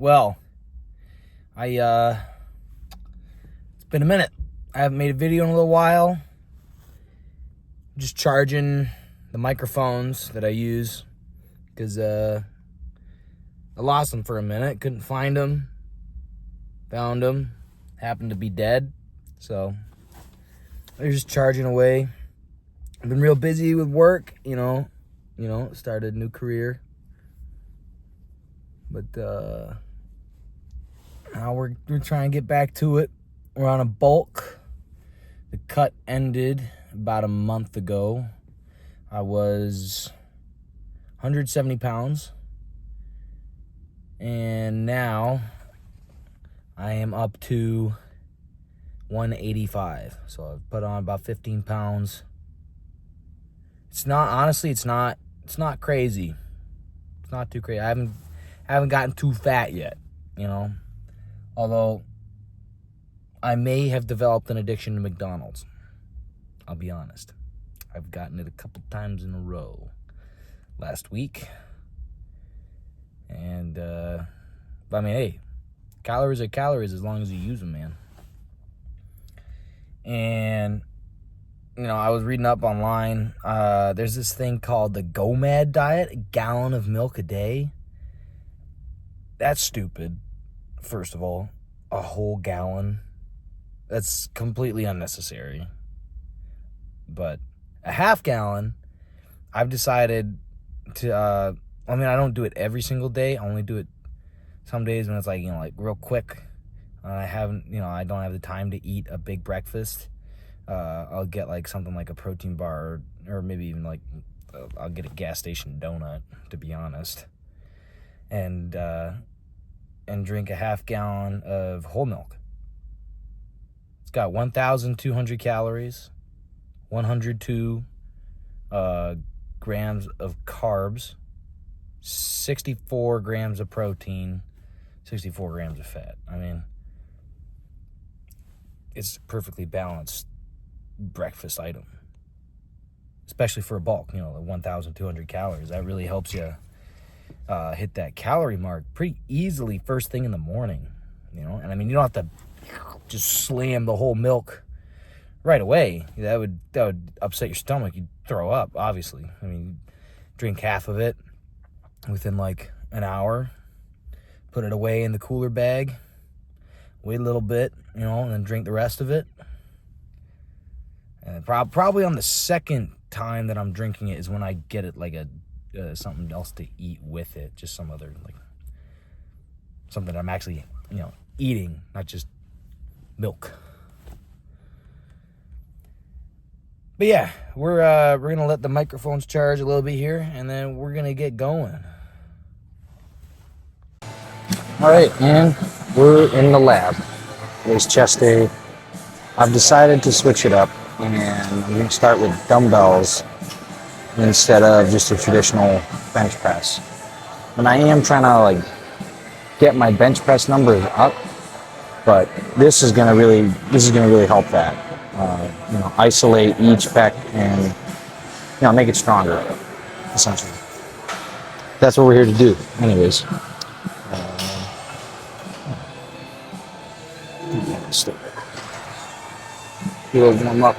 Well, it's been a minute. I haven't made a video in a little while. Just charging the microphones that I use because I lost them for a minute. Couldn't find them. Found them. Happened to be dead. So they're just charging away. I've been real busy with work, started a new career. But now we're trying to get back to it. We're on a bulk. The cut ended about a month ago. I was 170 pounds. And now I am up to 185. So I've put on about 15 pounds. It's not crazy. It's not too crazy. I haven't gotten too fat yet, Although I may have developed an addiction to McDonald's. I'll be honest. I've gotten it a couple times in a row last week. And hey, calories are calories as long as you use them, man. And I was reading up online. There's this thing called the GOMAD diet, a gallon of milk a day. That's stupid, first of all. A whole gallon. That's completely unnecessary. But a half gallon, I've decided to, I don't do it every single day. I only do it some days when it's like real quick. I don't have the time to eat a big breakfast. I'll get something like a protein bar or maybe even I'll get a gas station donut, to be honest. And drink a half gallon of whole milk. It's got 1,200 calories, 102 grams of carbs, 64 grams of protein, 64 grams of fat. It's a perfectly balanced breakfast item, especially for a bulk, 1,200 calories. That really helps you hit that calorie mark pretty easily first thing in the morning, and you don't have to just slam the whole milk right away. That would upset your stomach. You'd throw up, obviously. Drink half of it within an hour, put it away in the cooler bag, wait a little bit, and then drink the rest of it. And probably on the second time that I'm drinking it is when I get it something else to eat with it, just some other something I'm actually eating, not just milk. But yeah, we're gonna let the microphones charge a little bit here, and then we're gonna get going. All right, and we're in the lab. Today's chest day. I've decided to switch it up, and I'm gonna start with dumbbells instead of just a traditional bench press. And I am trying to get my bench press numbers up, but this is gonna really help that. Isolate each pec and make it stronger, essentially. That's what we're here to do, anyways. We'll warm up.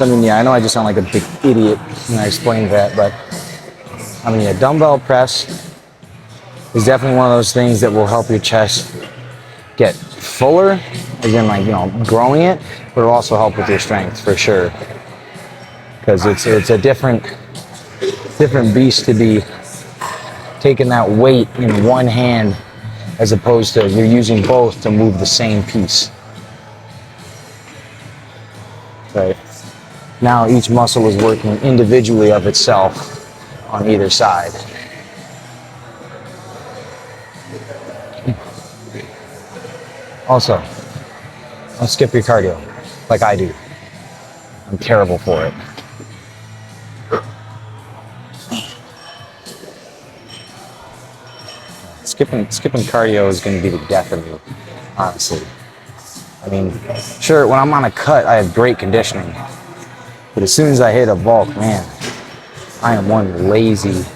I know I just sound like a big idiot when I explain that, but a dumbbell press is definitely one of those things that will help your chest get fuller, again, growing it, but it'll also help with your strength for sure. Because it's a different beast to be taking that weight in one hand as opposed to you're using both to move the same piece. Right? Now each muscle is working individually of itself on either side. Also, don't skip your cardio like I do. I'm terrible for it. Skipping cardio is going to be the death of me, honestly. I mean, sure, when I'm on a cut, I have great conditioning. But as soon as I hit a bulk, man, I am one lazy dude.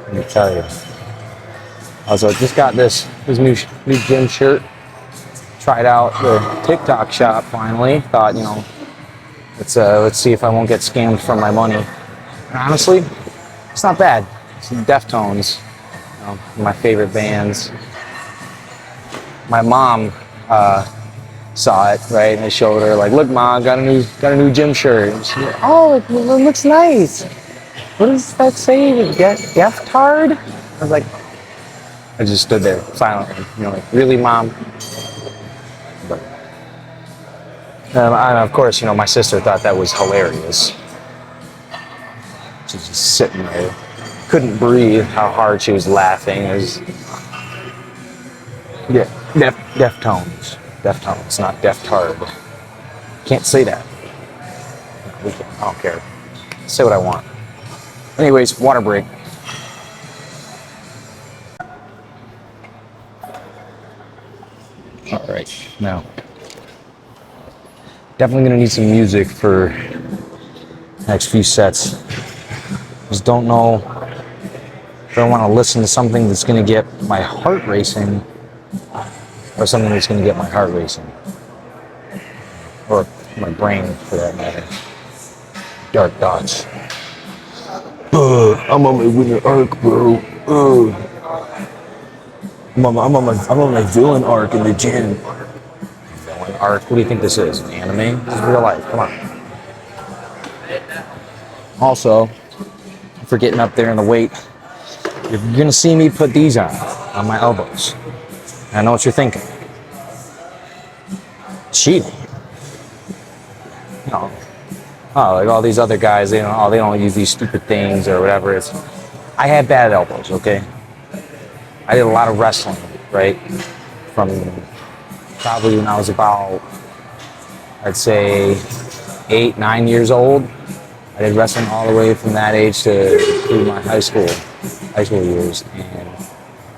Let me tell you. Also, just got this new gym shirt. Tried out the TikTok shop finally. Thought, you know, let's see if I won't get scammed for my money. And honestly, it's not bad. It's Deftones, you know, my favorite bands. My mom saw it, right, and I showed her, like, look, Mom, got a new gym shirt. And she's like, oh, it looks nice. What does that say? Deftard? I was like, I just stood there silently, you know, like, really, Mom? But, and of course, you know, my sister thought that was hilarious. She's just sitting there, couldn't breathe how hard she was laughing. It was, yeah, Deftones, not Deftard. Can't say that. I don't care. Say what I want. Anyways, water break. All right, now definitely gonna need some music for the next few sets. Just don't know if I want to listen to something that's gonna get my heart racing, or something that's gonna get my heart racing, or my brain for that matter. Dark thoughts. I'm on my winter arc, bro. I'm on my villain arc in the gym. Villain arc? What do you think this is? An anime? This is real life. Come on. Also, for getting up there in the weight, you're gonna see me put these on my elbows. I know what you're thinking. Cheating. No. Oh, like all these other guys, they don't use these stupid things or whatever. I had bad elbows, okay? I did a lot of wrestling, right? From probably when I was about, I'd say, 8, 9 years old. I did wrestling all the way from that age to through my high school years, and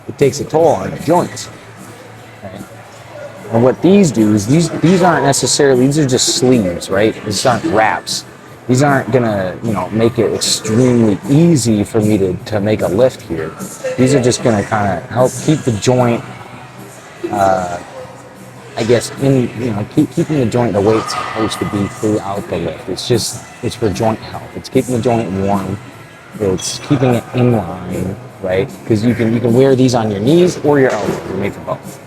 it takes a toll on the joints. Right? And what these do is these aren't necessarily, these are just sleeves, right? These aren't wraps. These aren't gonna, you know, make it extremely easy for me to make a lift here. These are just gonna kind of help keep the joint, I guess, keeping the joint the way it's supposed to be throughout the lift. It's for joint health. It's keeping the joint warm. It's keeping it in line, right? Because you can wear these on your knees or your elbows. They're made for both.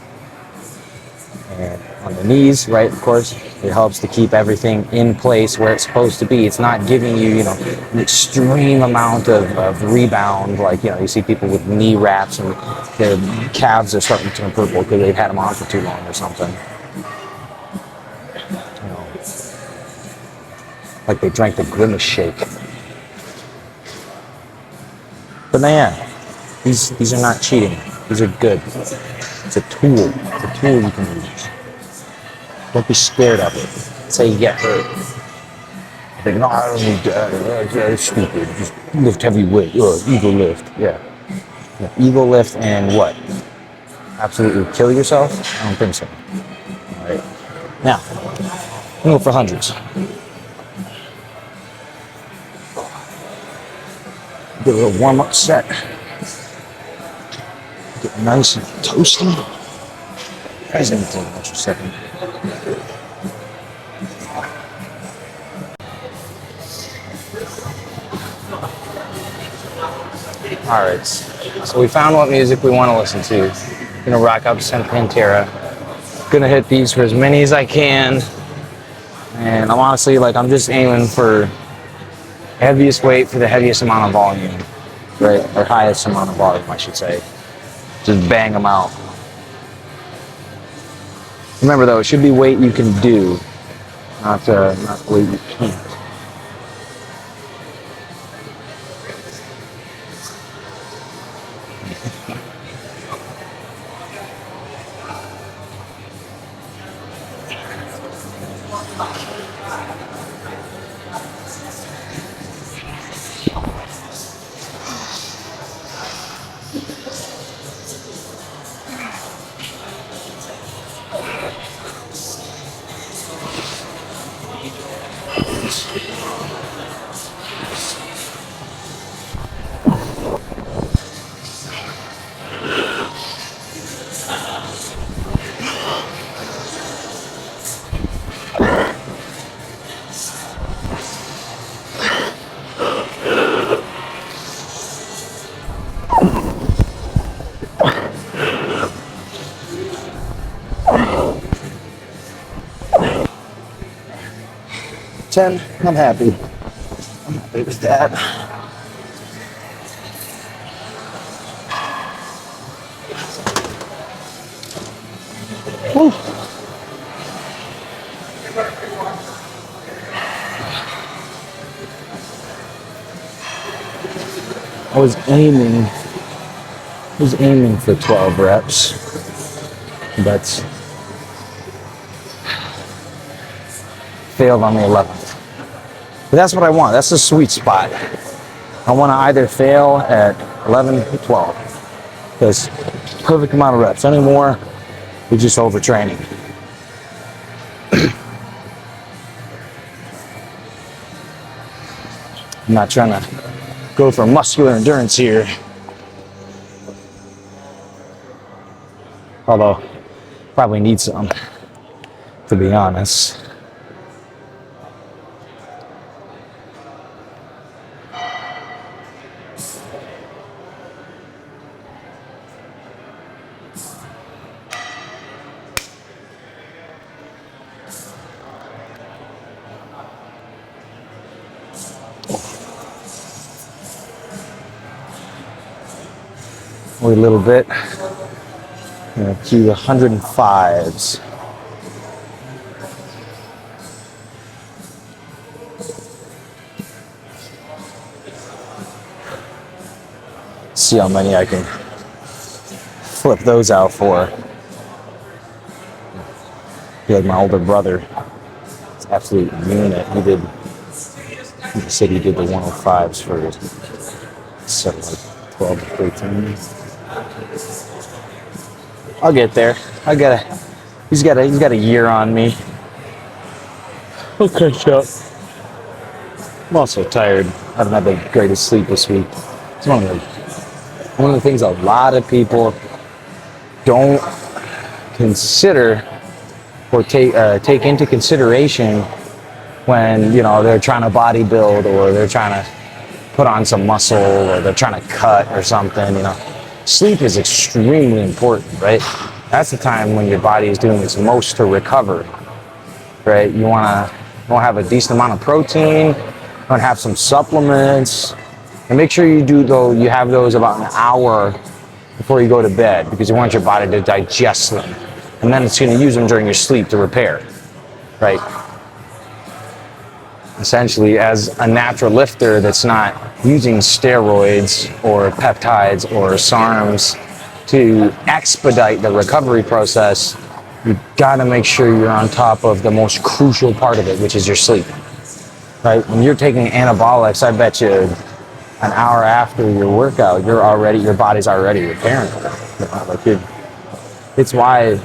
And on the knees, right, of course, it helps to keep everything in place where it's supposed to be. It's not giving you, you know, an extreme amount of rebound, like, you know, you see people with knee wraps and their calves are starting to turn purple because they've had them on for too long or something. You know, like they drank the Grimace shake. But yeah, these are not cheating. These are good. It's a tool. It's a tool you can use. Don't be scared of it. Say you get hurt. Think, no, I don't need that. That's stupid. Just lift heavy weight. Ego lift. Yeah. Ego lift and what? Absolutely kill yourself? I don't think so. All right. Now, I'm going for hundreds. Do a little warm-up set. Get nice and toasty. Guys, let me take an extra second. Alright, so we found what music we want to listen to. Gonna rock up some Pantera. Gonna hit these for as many as I can. And I'm honestly, like, I'm just aiming for Heaviest weight for the heaviest amount of volume, right? Or highest amount of volume, I should say. Just bang them out. Remember though, it should be weight you can do, not weight you can't. I'm happy. I'm happy with that. Woo. I was aiming for 12 reps, but failed on the 11th. But that's what I want. That's the sweet spot. I want to either fail at 11 or 12. Because perfect amount of reps. Any more, you're just overtraining. I'm not trying to go for muscular endurance here. Although, probably need some, to be honest. Wait a little bit. To the 105s. See how many I can flip those out for. I feel like my older brother is absolute unit. He said he did the 105s for 12 to 13. I'll get there. He's got a year on me. I'll catch up. I'm also tired. I haven't had the greatest sleep this week. It's one of the things a lot of people don't consider or take into consideration when they're trying to bodybuild or they're trying to put on some muscle or they're trying to cut or something. Sleep is extremely important, right? That's the time when your body is doing its most to recover, right? You want to have a decent amount of protein, you want to have some supplements, and make sure you have those about an hour before you go to bed because you want your body to digest them. And then it's going to use them during your sleep to repair, right? Essentially, as a natural lifter that's not using steroids or peptides or SARMs to expedite the recovery process, you gotta make sure you're on top of the most crucial part of it, which is your sleep, right? When you're taking anabolics, I bet you an hour after your workout, your body's already repairing it. It's why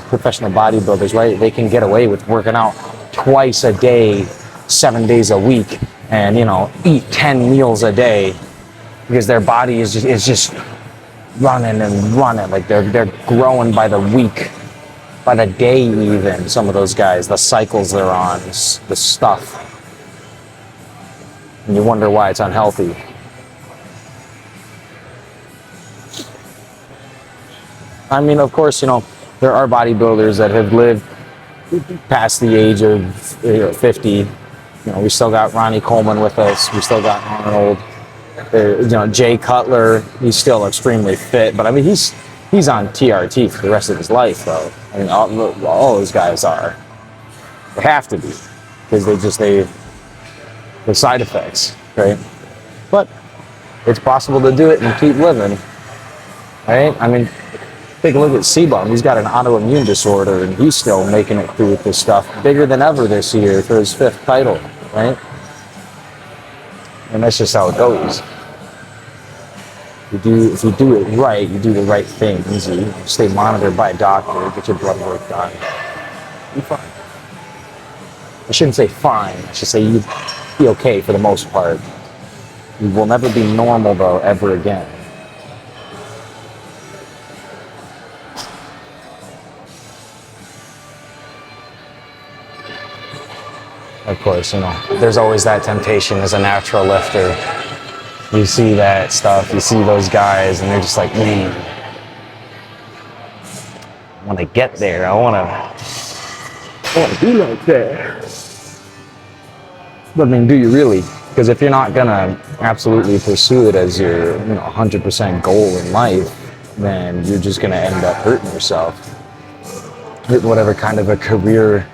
professional bodybuilders, right? They can get away with working out twice a day, 7 days a week, and eat 10 meals a day because their body is just running and running. Like they're growing by the week, by the day even. Some of those guys, the cycles they're on, the stuff, and you wonder why it's unhealthy. I mean, of course, there are bodybuilders that have lived past the age of 50, we still got Ronnie Coleman with us. We still got Arnold. Jay Cutler. He's still extremely fit, but I mean, he's on TRT for the rest of his life, though. I mean, all those guys are. They have to be, because the side effects, right? But it's possible to do it and keep living, right? I mean, take a look at C-Bum. He's got an autoimmune disorder, and he's still making it through with this stuff. Bigger than ever this year for his 5th title, right? And that's just how it goes. If you do it right, you do the right things, you stay monitored by a doctor, get your blood work done, you're fine. I shouldn't say fine, I should say you'd be okay for the most part. You will never be normal, though, ever again. Of course, there's always that temptation as a natural lifter. You see that stuff, you see those guys, and they're just like, man, when I get there, I want to be like that. But I mean, do you really? Because if you're not gonna absolutely pursue it as your 100% goal in life, then you're just gonna end up hurting yourself. Hurt whatever kind of a career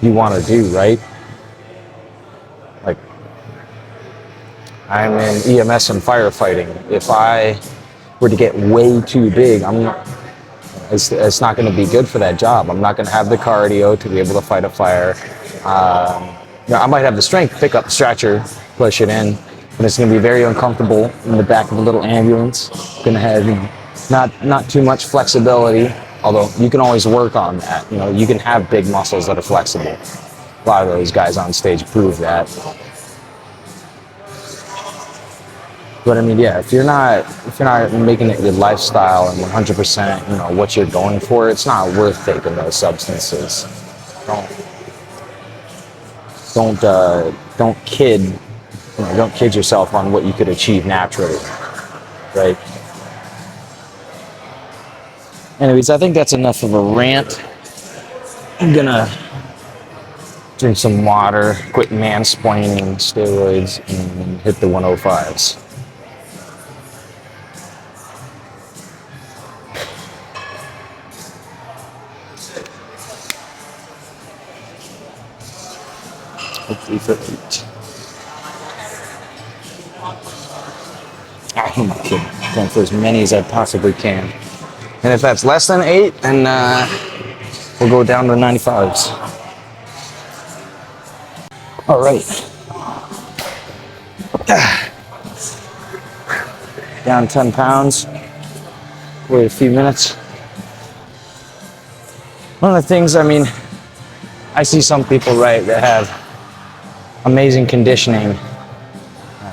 you want to do, right? Like, I'm in EMS and firefighting. If I were to get way too big, it's not going to be good for that job. I'm not going to have the cardio to be able to fight a fire. I might have the strength to pick up the stretcher, push it in, but it's going to be very uncomfortable in the back of a little ambulance. Going to have not too much flexibility, although you can always work on that. You can have big muscles that are flexible. A lot of those guys on stage prove that. But I mean, yeah, if you're not making it your lifestyle and 100%, what you're going for, it's not worth taking those substances. Don't kid yourself on what you could achieve naturally, right? Anyways, I think that's enough of a rant. I'm gonna drink some water, quit mansplaining steroids, and hit the 105s. Hopefully for 8. I'm kidding. Going for as many as I possibly can. And if that's less than 8, then we'll go down to the 95s. All right. Down 10 pounds. Wait a few minutes. One of the things, I see some people, right, that have amazing conditioning.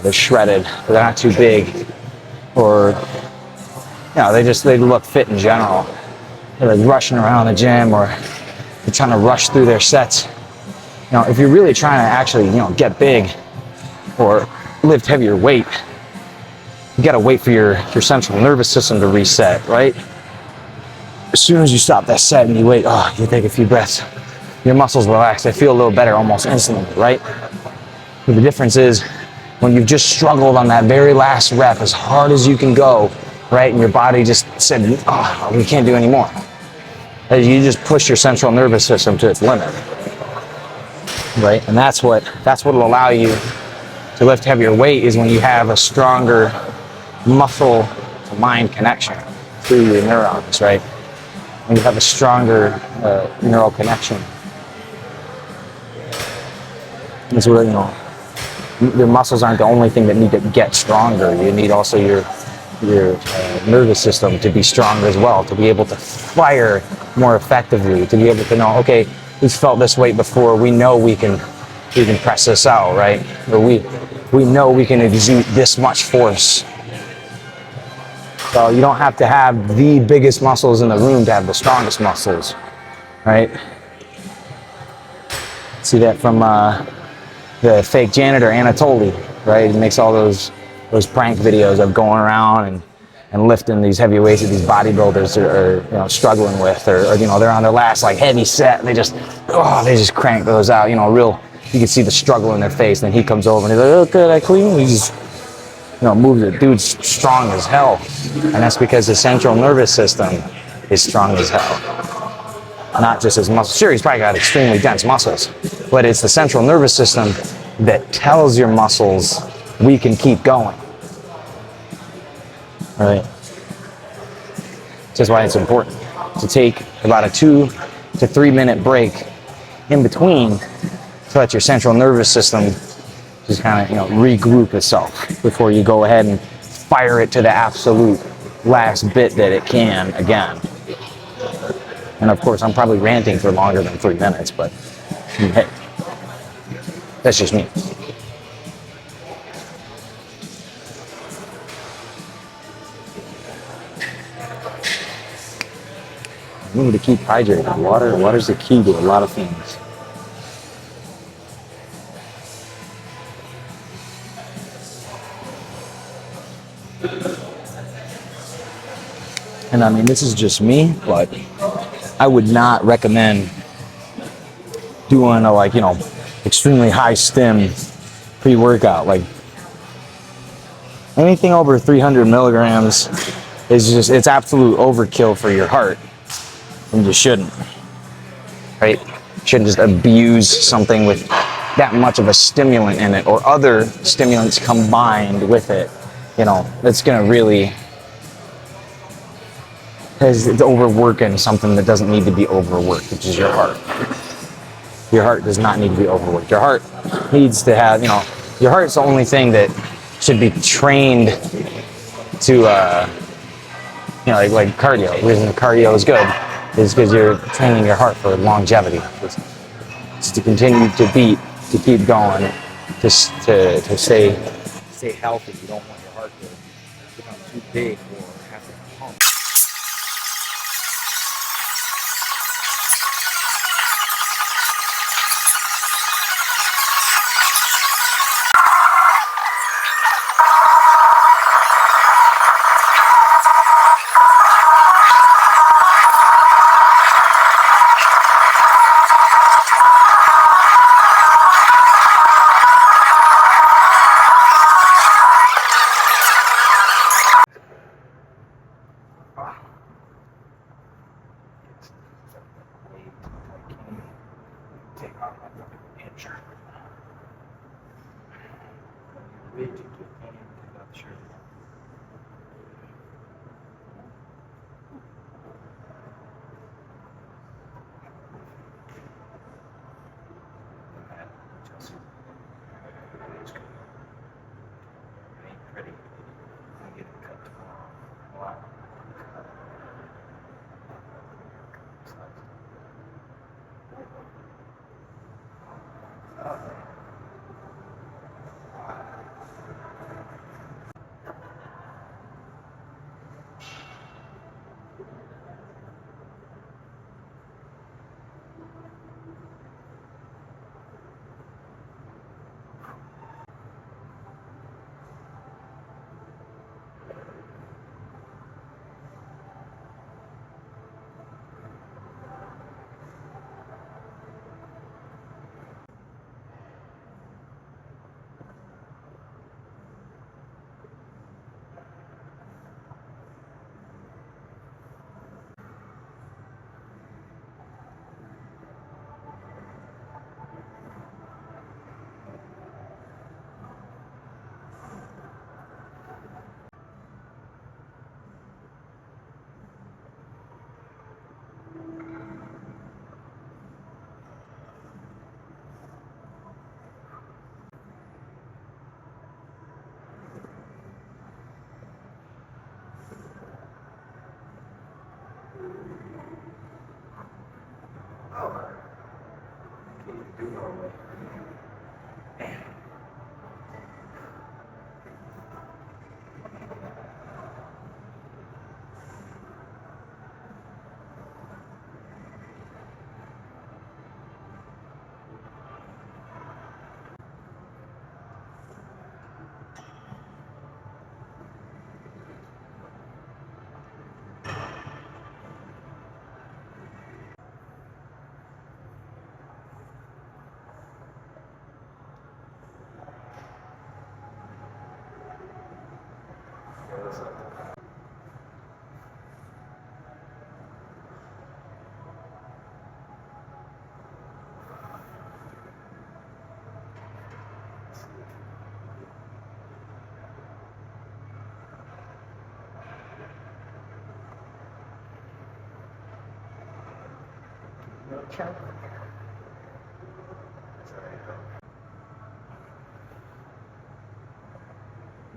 They're shredded, but they're not too big. Or, they look fit in general. They're like rushing around the gym, or they're trying to rush through their sets. If you're really trying to actually, get big or lift heavier weight, you gotta wait for your central nervous system to reset, right? As soon as you stop that set and you wait, you take a few breaths, your muscles relax, they feel a little better almost instantly, right? But the difference is when you've just struggled on that very last rep as hard as you can go, right? And your body just said, we can't do any more. You just push your central nervous system to its limit, right? And that's what'll allow you to lift heavier weight, is when you have a stronger muscle to mind connection through your neurons, right? When you have a stronger neural connection. That's where, your muscles aren't the only thing that need to get stronger. You need also your nervous system to be strong as well, to be able to fire more effectively, to be able to know, okay, we've felt this weight before, we know we can press this out, right? Or we know we can exude this much force. So you don't have to have the biggest muscles in the room to have the strongest muscles, right? See that from the fake janitor Anatoly, right? He makes all those prank videos of going around and lifting these heavy weights that these bodybuilders are struggling with, or they're on their last heavy set. And they just crank those out, You can see the struggle in their face. Then he comes over and he's like, "Oh, good, I clean." He just, moves it. Dude's strong as hell, and that's because his central nervous system is strong as hell. Not just his muscles. Sure, he's probably got extremely dense muscles, but it's the central nervous system that tells your muscles we can keep going. Right? Which is why it's important to take about a 2 to 3 minute break in between to let your central nervous system just kind of, regroup itself before you go ahead and fire it to the absolute last bit that it can again. And of course, I'm probably ranting for longer than 3 minutes, but hey, that's just me. Remember to keep hydrated. Water's the key to a lot of things. And I mean, this is just me, but I would not recommend doing a extremely high stim pre-workout. Like anything over 300 milligrams it's absolute overkill for your heart. And you shouldn't, right? You shouldn't just abuse something with that much of a stimulant in it or other stimulants combined with it. It's gonna really, because it's overworking something that doesn't need to be overworked, which is your heart. Your heart does not need to be overworked. Your heart needs to have, your heart's the only thing that should be trained to, like cardio. The reason cardio is good is because you're training your heart for longevity. It's to continue to beat, to keep going, to stay healthy. You don't want your heart to become too big or have to pump.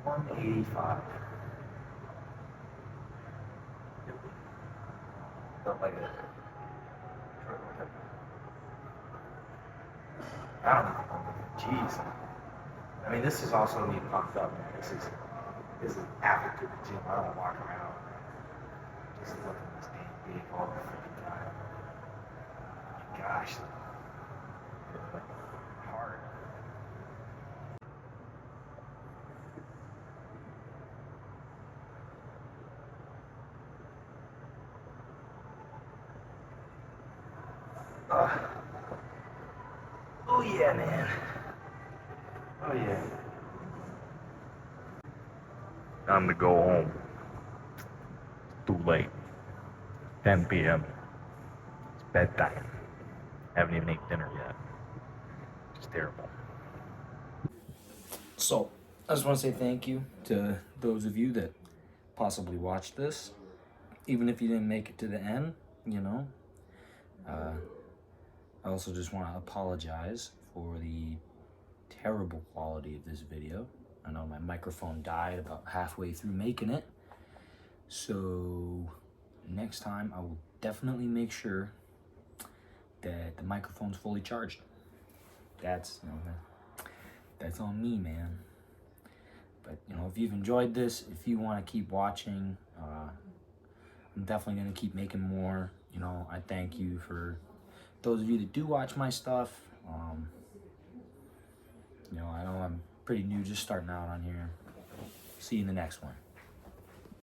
$185. Felt like a. I don't know. Jeez. I mean, this is also me pumped up, man. This is after the gym. I don't walk around just looking at this damn big all the freaking time. Gosh. It's like hard. Oh yeah, man. Oh yeah. Time to go home. It's too late. 10 p.m. It's bedtime. Haven't even ate dinner yet. It's terrible. So, I just want to say thank you to those of you that possibly watched this. Even if you didn't make it to the end, you know. I also just want to apologize for the terrible quality of this video. I know my microphone died about halfway through making it. So next time I will definitely make sure that the microphone's fully charged. That's, you know, that's on me, man. But, you know, if you've enjoyed this, if you want to keep watching, I'm definitely going to keep making more. You know, I thank you for those of you that do watch my stuff. You know, I know I'm pretty new, just starting out on here. See you in the next one.